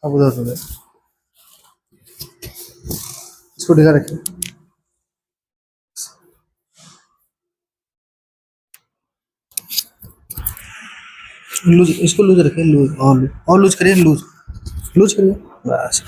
अब उधर उधर इसको ढका रखिए। लूज, इसको लूज रखिए, लूज और लूज करिए, लूज लूज करिए बस।